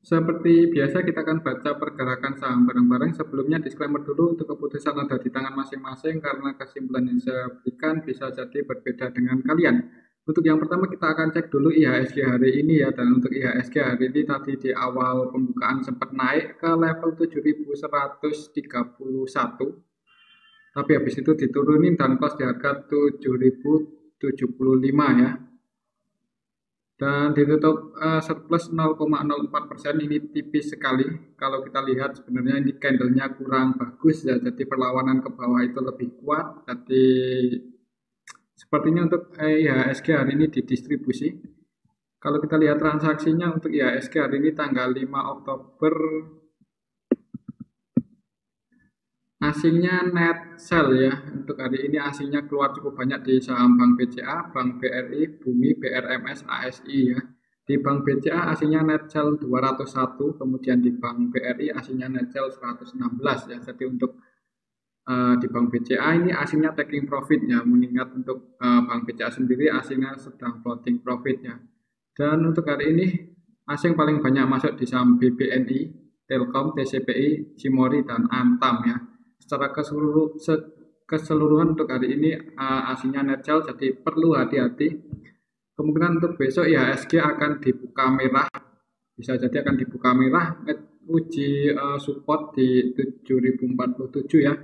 Seperti biasa kita akan baca pergerakan saham bareng-bareng. Sebelumnya disclaimer dulu, untuk keputusan ada di tangan masing-masing karena kesimpulan yang saya berikan bisa jadi berbeda dengan kalian. Untuk yang pertama kita akan cek dulu IHSG hari ini ya, dan untuk IHSG hari ini tadi di awal pembukaan sempat naik ke level 7.131, tapi habis itu diturunin dan close di harga 7.075 ya, dan ditutup surplus 0,04%. Ini tipis sekali. Kalau kita lihat sebenarnya ini candlenya kurang bagus ya, jadi perlawanan ke bawah itu lebih kuat. Jadi sepertinya untuk IHSG hari ini didistribusi. Kalau kita lihat transaksinya untuk IHSG hari ini tanggal 5 Oktober, asingnya net sell ya. Untuk hari ini asingnya keluar cukup banyak di saham Bank BCA, Bank BRI, Bumi, BRMS, ASI ya. Di Bank BCA asingnya net sell 201, kemudian di Bank BRI asingnya net sell 116 ya. Jadi untuk di Bank BCA ini asingnya taking profit ya, mengingat untuk Bank BCA sendiri asingnya sedang floating profit ya. Dan untuk hari ini asing paling banyak masuk di saham BBNI, Telkom, TCPI, Cimori, dan Antam ya. Secara keseluruhan untuk hari ini asingnya net sell, jadi perlu hati-hati. Kemungkinan untuk besok IHSG akan dibuka merah, bisa jadi akan dibuka merah, uji support di 7.047 ya.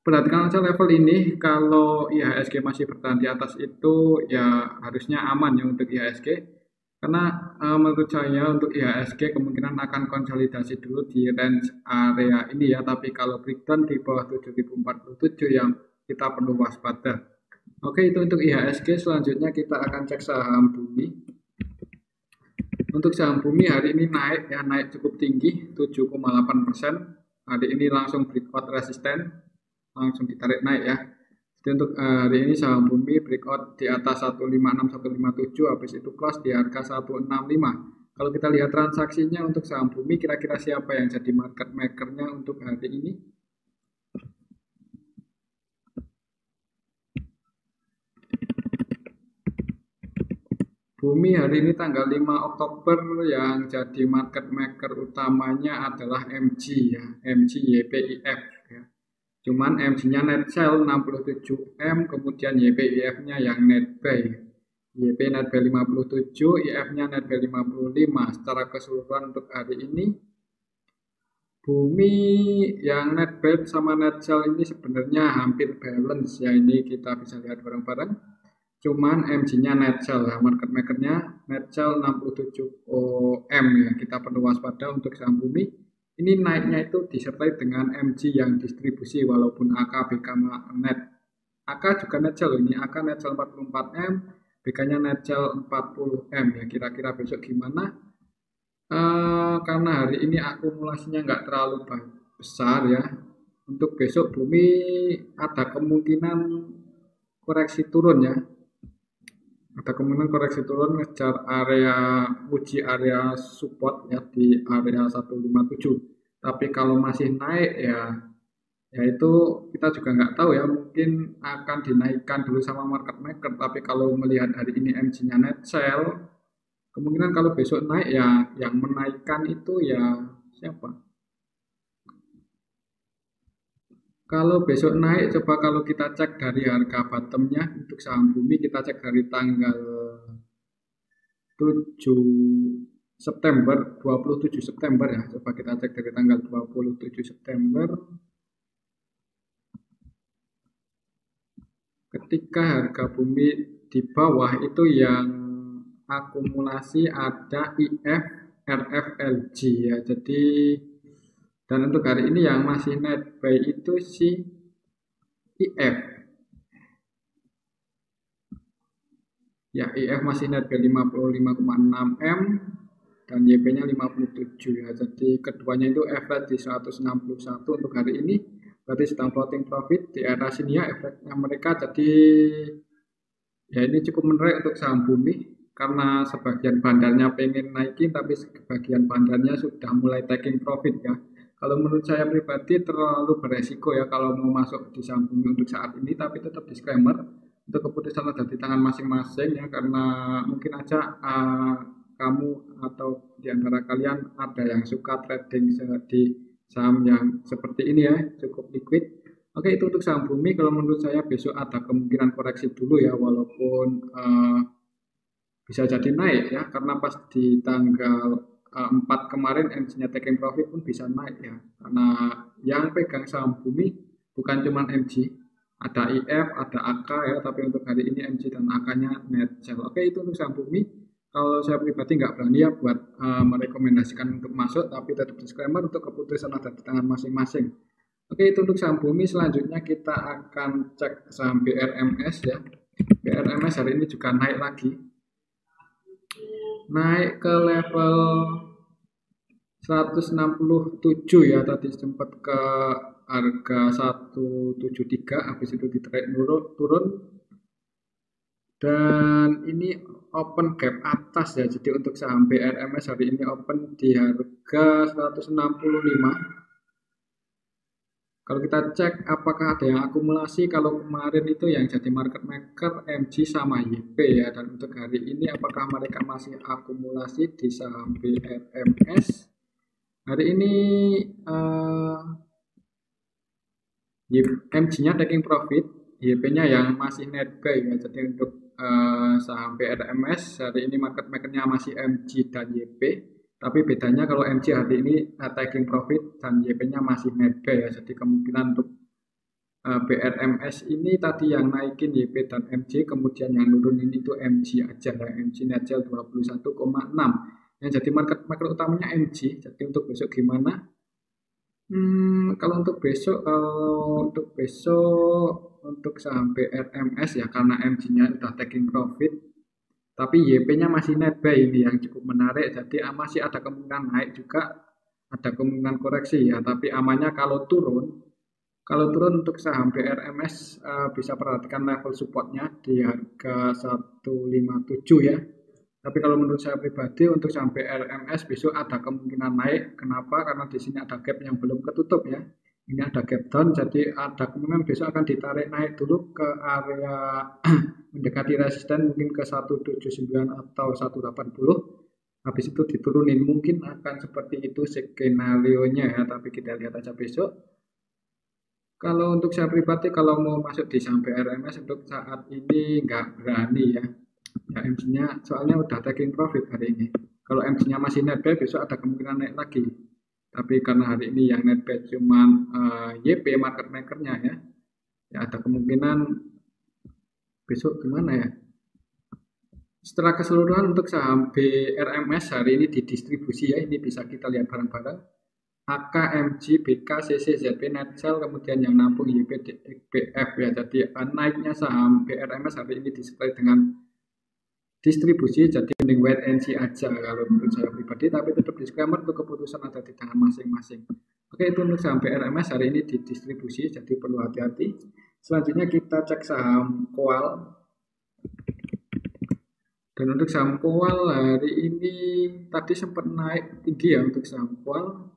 Perhatikan saja level ini, kalau IHSG masih bertahan di atas itu ya harusnya aman ya untuk IHSG. Karena menurut saya untuk IHSG kemungkinan akan konsolidasi dulu di range area ini ya, tapi kalau breakdown di bawah 7.047 yang kita perlu waspada. Oke, itu untuk IHSG. Selanjutnya kita akan cek saham Bumi. Untuk saham Bumi hari ini naik ya, naik cukup tinggi 7,8%. Hari ini langsung breakout resisten, langsung ditarik naik ya. Jadi untuk hari ini saham Bumi breakout di atas 156 157, habis itu close di harga 165. Kalau kita lihat transaksinya untuk saham Bumi, kira-kira siapa yang jadi market makernya untuk hari ini? Bumi hari ini tanggal 5 Oktober yang jadi market maker utamanya adalah MG ya, MG YPIF ya. Cuman MG-nya net sell 67M, kemudian YPIF-nya yang net buy. YP net buy 57, IF-nya net buy 55. Secara keseluruhan untuk hari ini, Bumi yang net buy sama net sell ini sebenarnya hampir balance ya. Ini kita bisa lihat bareng-bareng. Cuman MG-nya net sell ya, market maker-nya net sell 67 M ya. Kita perlu waspada untuk saham Bumi. Ini naiknya itu disertai dengan MG yang distribusi, walaupun AK BK net. AK juga net sell ini, AK net sell 44M, BK-nya net sell 40M ya. Kira-kira besok gimana? Karena hari ini akumulasinya nggak terlalu besar ya. Untuk besok Bumi ada kemungkinan koreksi turun ya. Ada kemungkinan koreksi turun ngejar area uji area support ya di area 157. Tapi kalau masih naik ya itu kita juga nggak tahu ya, mungkin akan dinaikkan dulu sama market maker. Tapi kalau melihat hari ini MG-nya net sell, kemungkinan kalau besok naik ya yang menaikkan itu ya siapa? Kalau besok naik, coba kalau kita cek dari harga bottomnya untuk saham Bumi, kita cek dari tanggal 7 September, 27 September ya. Coba kita cek dari tanggal 27 September. Ketika harga Bumi di bawah itu yang akumulasi ada IF, RFLG ya. Jadi dan untuk hari ini yang masih net buy itu si IF. Ya, IF masih net buy 55,6M dan YP-nya 57 ya. Jadi keduanya itu flat di 161 untuk hari ini. Berarti sedang floating profit di era sini ya efeknya mereka. Jadi ya ini cukup menarik untuk saham Bumi karena sebagian bandarnya pengen naikin, tapi sebagian bandarnya sudah mulai taking profit ya. Kalau menurut saya pribadi terlalu beresiko ya kalau mau masuk di saham Bumi untuk saat ini, tapi tetap disclaimer untuk keputusan ada di tangan masing-masing ya, karena mungkin aja kamu atau di antara kalian ada yang suka trading di saham yang seperti ini ya, cukup liquid. Oke, itu untuk saham bumi. Kalau menurut saya besok ada kemungkinan koreksi dulu ya, walaupun bisa jadi naik ya, karena pas di tanggal 4 kemarin MG-nya taking profit pun bisa naik ya, karena yang pegang saham bumi bukan cuma MG, ada IF, ada AK ya, tapi untuk hari ini MG dan AK-nya net sell. Oke, itu untuk saham bumi. Kalau saya pribadi nggak berani ya buat merekomendasikan untuk masuk, tapi tetap disclaimer untuk keputusan ada di tangan masing-masing. Oke, itu untuk saham bumi. Selanjutnya kita akan cek saham BRMS ya. BRMS hari ini juga naik lagi, naik ke level 167 ya, tadi sempat ke harga 173, habis itu di trade turun dan ini open gap atas ya. Jadi untuk saham BRMS hari ini open di harga 165. Kalau kita cek apakah ada yang akumulasi, kalau kemarin itu yang jadi market maker MG sama YP ya, dan untuk hari ini apakah mereka masih akumulasi di saham BRMS? Hari ini MG-nya taking profit, YP-nya yang masih net buy ya. Jadi untuk saham BRMS hari ini market maker-nya masih MG dan YP. Tapi bedanya kalau MG hari ini taking profit dan YP-nya masih net buy ya. Jadi kemungkinan untuk BRMS ini tadi yang naikin YP dan MG, kemudian yang nurunin itu MG aja ya. MG net sell 21,6. Yang jadi market maker utamanya MG. Jadi untuk besok gimana? Kalau untuk besok untuk saham BRMS ya, karena MG-nya udah taking profit, tapi YP-nya masih net buy, ini yang cukup menarik. Jadi masih ada kemungkinan naik juga, ada kemungkinan koreksi ya. Tapi amannya kalau turun untuk saham BRMS bisa perhatikan level supportnya di harga 157 ya. Tapi kalau menurut saya pribadi untuk saham BRMS besok ada kemungkinan naik. Kenapa? Karena di sini ada gap yang belum ketutup ya. Ini ada gap down, jadi ada kemungkinan besok akan ditarik naik dulu ke area mendekati resisten, mungkin ke 179 atau 180. Habis itu diturunin, mungkin akan seperti itu skenario-nya ya. Tapi kita lihat aja besok. Kalau untuk saya pribadi, kalau mau masuk di saham BRMS untuk saat ini nggak berani ya. Ya MG-nya soalnya udah taking profit hari ini. Kalau MG-nya masih net buy, besok ada kemungkinan naik lagi. Tapi karena hari ini yang net buy cuman YP market maker-nya ya. Ya ada kemungkinan besok gimana ya. Setelah keseluruhan untuk saham BRMS hari ini didistribusi ya, ini bisa kita lihat bareng-bareng. AK, MG, BK, CC, ZP, net sell, kemudian yang nampung YP, BF ya. Jadi naiknya saham BRMS hari ini disertai dengan distribusi, jadi mending wait and see aja kalau menurut saya pribadi, tapi tetap disclaimer untuk keputusan ada di tangan masing-masing. Oke, itu untuk saham BRMS hari ini didistribusi, jadi perlu hati-hati. Selanjutnya kita cek saham Koal. Dan untuk saham Koal hari ini tadi sempat naik tinggi ya untuk saham Koal.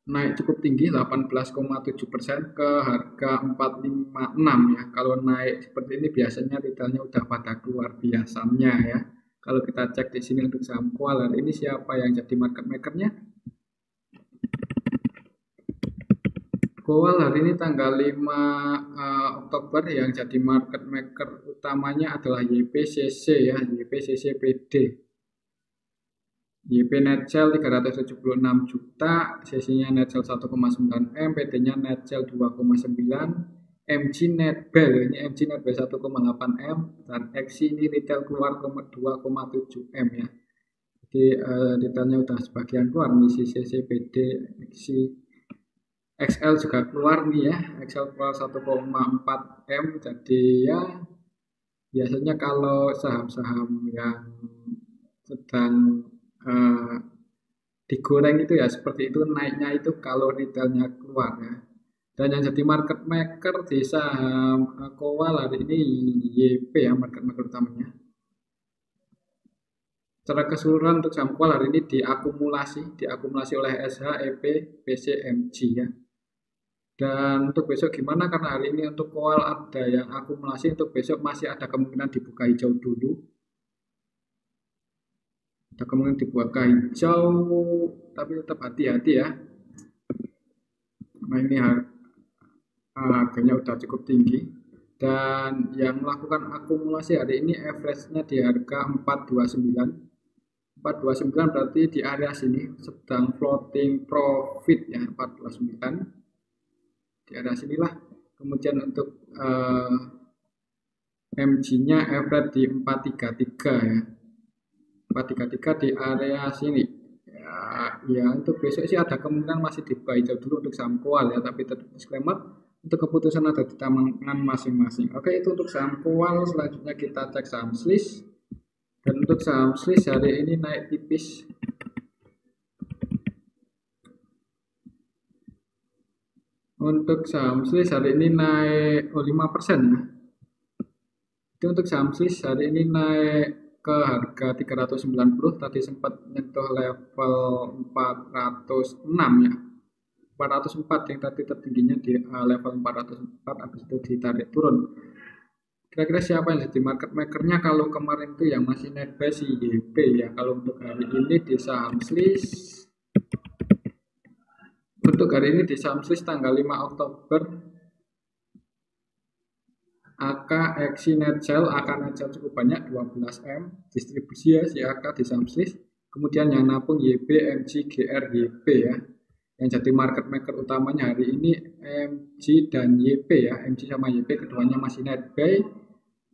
Naik cukup tinggi 18,7% ke harga 456 ya. Kalau naik seperti ini biasanya retailnya udah pada keluar biasanya ya. Kalau kita cek di sini untuk saham Koal hari ini siapa yang jadi market maker-nya? Koal hari ini tanggal 5 Oktober yang jadi market maker utamanya adalah YPCC ya, YPCCPD. YP net sell 376 juta, CC-nya net sell 1,9 M, PD-nya net sell 2,9, MG net buy, ini MG net buy 1,8 M, dan XC ini retail keluar 2,7 M ya. Jadi retailnya udah sebagian keluar nih, CC, PD, XC, XL juga keluar nih ya, XL keluar 1,4 M, jadi ya biasanya kalau saham-saham yang sedang digoreng itu ya seperti itu, naiknya itu kalau retailnya keluar ya. Dan yang jadi market maker di saham Koal hari ini YP ya, market maker utamanya. Secara keseluruhan untuk saham Koal hari ini diakumulasi oleh SH, EP, PC, MG ya. Dan untuk besok gimana, karena hari ini untuk Koal ada yang akumulasi, untuk besok masih ada kemungkinan dibuka hijau dulu. Ada kemungkinan dibuat ke hijau, tapi tetap hati-hati ya. Nah ini harganya udah cukup tinggi. Dan yang melakukan akumulasi hari ini average-nya di harga 429. 429 berarti di area sini sedang floating profit ya, 429 di area sinilah. Kemudian untuk MG-nya average di 433 ya, 433 di area sini ya. Untuk besok sih ada kemungkinan masih dibuka hijau dulu untuk saham kual ya, tapi tetap disclaimer untuk keputusan ada di tangan masing-masing. Oke, itu untuk saham kual. Selanjutnya kita cek saham Swiss. Dan untuk saham Swiss hari ini naik tipis. Untuk saham Swiss hari ini naik 5% ya. Itu untuk saham Swiss hari ini naik ke harga 390, tadi sempat menyentuh level 406 ya. 404 yang tadi tertingginya di level 404, habis itu ditarik turun. Kira-kira siapa yang jadi market makernya? Kalau kemarin itu yang masih net buy si YP ya. Kalau untuk hari ini di saham Swiss, untuk hari ini di saham Swiss tanggal 5 Oktober AK Exi net sell, AK net sell cukup banyak 12M distribusi ya si AK di saham Swiss. Kemudian yang nabung YB, MG, GR, YP ya. Yang jadi market maker utamanya hari ini MG dan YP ya. MG sama YP keduanya masih net buy.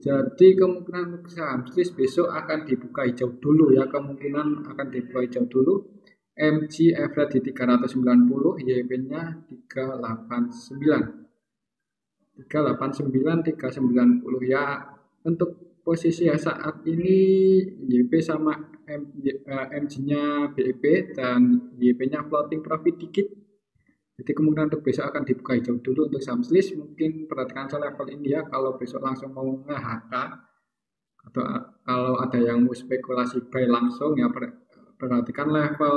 Jadi kemungkinan saham Swiss besok akan dibuka hijau dulu ya. Kemungkinan akan dibuka hijau dulu. MG average di 390, YP-nya 389. 389, 390 ya. Untuk posisi ya saat ini YP sama MG-nya BEP dan YP-nya floating profit dikit. Jadi kemungkinan untuk besok akan dibuka hijau dulu untuk saham Swiss. Mungkin perhatikan level ini ya, kalau besok langsung mau nge-HK atau kalau ada yang mau spekulasi buy langsung ya, perhatikan level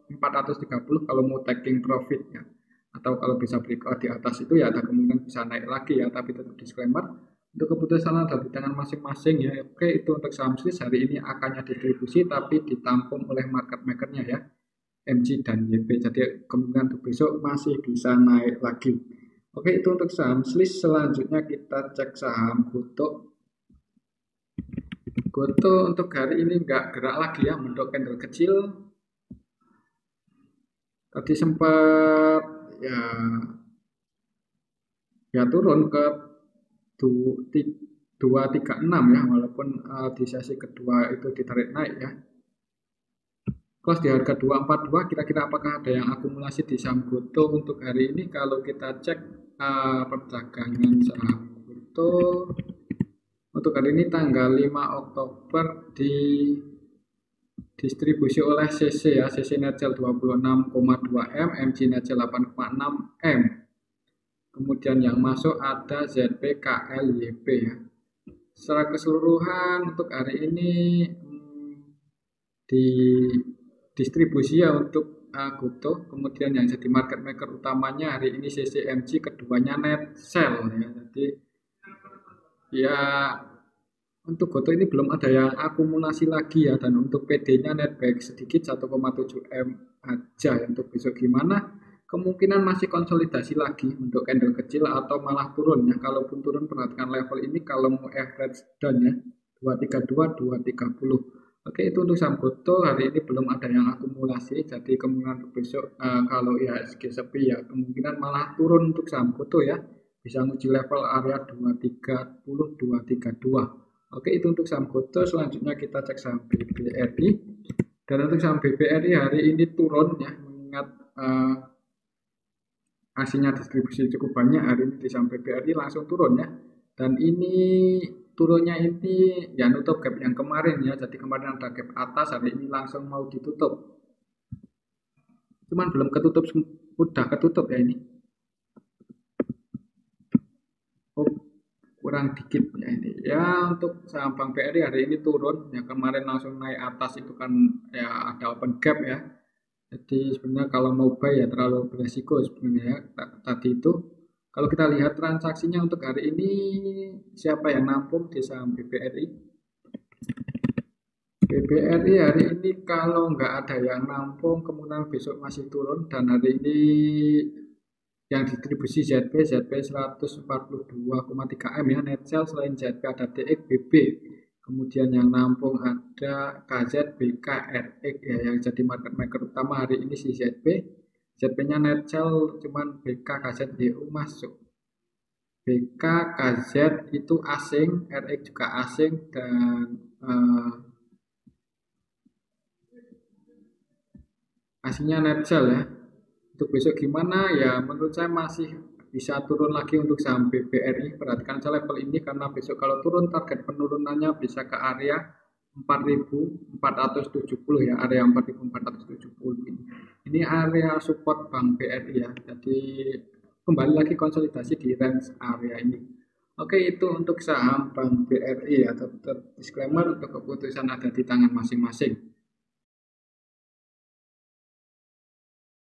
430 kalau mau taking profit ya. Atau kalau bisa breakout di atas itu ya ada kemungkinan bisa naik lagi ya, tapi tetap disclaimer untuk keputusan ada di tangan masing-masing ya. Oke, itu untuk saham Swiss hari ini akannya distribusi tapi ditampung oleh market makernya ya, MG dan YP. Jadi kemungkinan untuk besok masih bisa naik lagi. Oke, itu untuk saham Swiss. Selanjutnya kita cek saham Gotoh. Gotoh untuk hari ini nggak gerak lagi ya, bentuk candle kecil. Tadi sempat ya turun ke 236 ya, walaupun di sesi kedua itu ditarik naik ya. Close di harga 242, kira-kira apakah ada yang akumulasi di saham Gotoh untuk hari ini? Kalau kita cek perdagangan saham Gotoh untuk hari ini tanggal 5 Oktober di distribusi oleh CC ya, CC net sell 26,2M, MG net sell 8,6M. Kemudian yang masuk ada ZP, KL, YP ya. Secara keseluruhan untuk hari ini di distribusi ya untuk Gotoh. Kemudian yang jadi market maker utamanya hari ini CCMG, keduanya net sell ya. Jadi ya untuk Gotoh ini belum ada yang akumulasi lagi ya, dan untuk PD-nya net baik sedikit 1,7M aja. Untuk besok gimana? Kemungkinan masih konsolidasi lagi untuk candle kecil atau malah turun ya. Kalaupun turun perhatikan level ini kalau mau average down ya, 232, 230. Oke, itu untuk saham Gotoh hari ini belum ada yang akumulasi. Jadi kemungkinan untuk besok kalau IHSG sepi ya, kemungkinan malah turun untuk saham Gotoh ya. Bisa nguji level area 230, 232. Oke, itu untuk saham Gotoh. Selanjutnya kita cek saham BBRI. Dan untuk saham BBRI hari ini turun ya, mengingat hasilnya distribusi cukup banyak hari ini di saham BBRI langsung turun ya. Dan ini turunnya ini ya nutup gap yang kemarin ya. Jadi kemarin ada gap atas, hari ini langsung mau ditutup. Cuman belum ketutup, udah ketutup ya ini. Oh, kurang dikit ya ini. Ya untuk saham Bank BRI hari ini turun ya, kemarin langsung naik atas itu kan ya ada open gap ya. Jadi sebenarnya kalau mau buy ya terlalu beresiko sebenarnya ya. Tadi itu kalau kita lihat transaksinya untuk hari ini siapa yang nampung di saham BBRI? BBRI hari ini kalau nggak ada yang nampung kemudian besok masih turun, dan hari ini yang distribusi ZP 142,3 M ya, net sell. Selain ZP ada DX, BB, kemudian yang nampung ada KZ, BK, RX ya, yang jadi market maker utama hari ini si ZP. ZP-nya net sell cuman BK, KZ, DU masuk. BK, KZ itu asing, RX juga asing, dan aslinya net sell ya. Untuk besok gimana ya, menurut saya masih bisa turun lagi untuk saham BBRI. Perhatikan saya level ini karena besok kalau turun target penurunannya bisa ke area 4.470 ya, area 4.470 ini. Ini area support Bank BRI ya. Jadi kembali lagi konsolidasi di range area ini. Oke, itu untuk saham Bank BRI ya. Tetap disclaimer, untuk keputusan ada di tangan masing-masing.